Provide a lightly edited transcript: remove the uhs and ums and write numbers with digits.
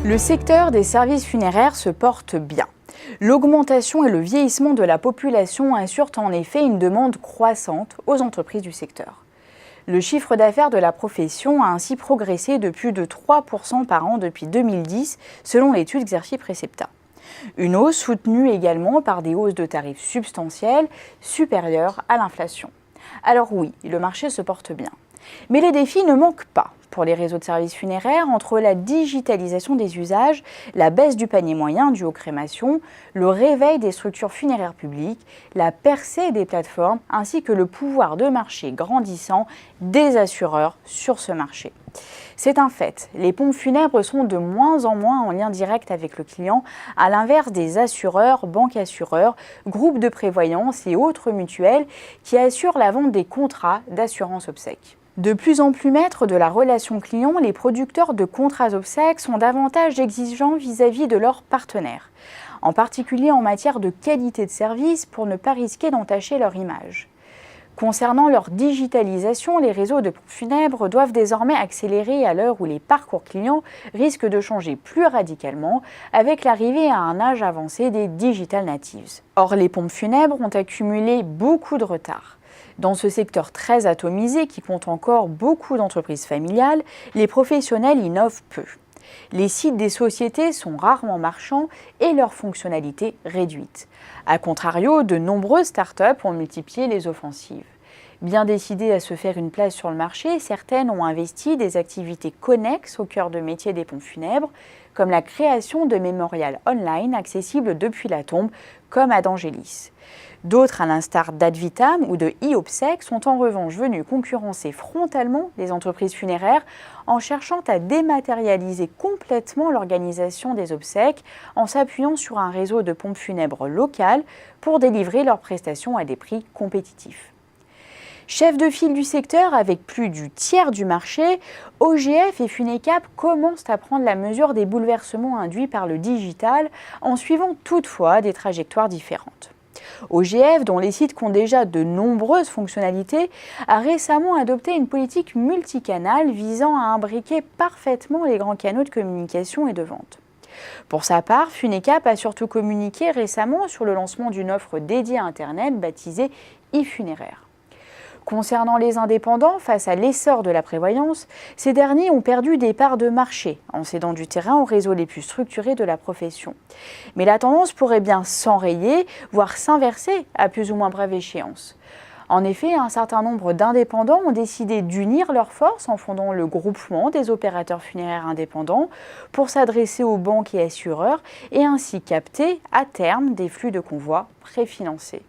Le secteur des services funéraires se porte bien. L'augmentation et le vieillissement de la population assurent en effet une demande croissante aux entreprises du secteur. Le chiffre d'affaires de la profession a ainsi progressé de plus de 3% par an depuis 2010, selon l'étude Xerfi Precepta. Une hausse soutenue également par des hausses de tarifs substantielles, supérieures à l'inflation. Alors oui, le marché se porte bien. Mais les défis ne manquent pas pour les réseaux de services funéraires entre la digitalisation des usages, la baisse du panier moyen dû aux crémations, le réveil des structures funéraires publiques, la percée des plateformes ainsi que le pouvoir de marché grandissant des assureurs sur ce marché. C'est un fait, les pompes funèbres sont de moins en moins en lien direct avec le client, à l'inverse des assureurs, banques assureurs, groupes de prévoyance et autres mutuelles qui assurent la vente des contrats d'assurance obsèques. De plus en plus maîtres de la relation client, les producteurs de contrats obsèques sont davantage exigeants vis-à-vis de leurs partenaires, en particulier en matière de qualité de service pour ne pas risquer d'entacher leur image. Concernant leur digitalisation, les réseaux de pompes funèbres doivent désormais accélérer à l'heure où les parcours clients risquent de changer plus radicalement avec l'arrivée à un âge avancé des digital natives. Or, les pompes funèbres ont accumulé beaucoup de retard. Dans ce secteur très atomisé qui compte encore beaucoup d'entreprises familiales, les professionnels innovent peu. Les sites des sociétés sont rarement marchands et leurs fonctionnalités réduites. A contrario, de nombreuses startups ont multiplié les offensives. Bien décidées à se faire une place sur le marché, certaines ont investi des activités connexes au cœur de métier des pompes funèbres, comme la création de mémorials online accessibles depuis la tombe, comme à d'Angélis. D'autres, à l'instar d'Advitam ou de e-Obsèques, sont en revanche venus concurrencer frontalement les entreprises funéraires en cherchant à dématérialiser complètement l'organisation des obsèques en s'appuyant sur un réseau de pompes funèbres locales pour délivrer leurs prestations à des prix compétitifs. Chef de file du secteur avec plus du tiers du marché, OGF et Funecap commencent à prendre la mesure des bouleversements induits par le digital en suivant toutefois des trajectoires différentes. OGF, dont les sites comptent déjà de nombreuses fonctionnalités, a récemment adopté une politique multicanale visant à imbriquer parfaitement les grands canaux de communication et de vente. Pour sa part, Funecap a surtout communiqué récemment sur le lancement d'une offre dédiée à Internet baptisée e-Funéraire. Concernant les indépendants, face à l'essor de la prévoyance, ces derniers ont perdu des parts de marché en cédant du terrain aux réseaux les plus structurés de la profession. Mais la tendance pourrait bien s'enrayer, voire s'inverser à plus ou moins brève échéance. En effet, un certain nombre d'indépendants ont décidé d'unir leurs forces en fondant le groupement des opérateurs funéraires indépendants pour s'adresser aux banques et assureurs et ainsi capter à terme des flux de convois préfinancés.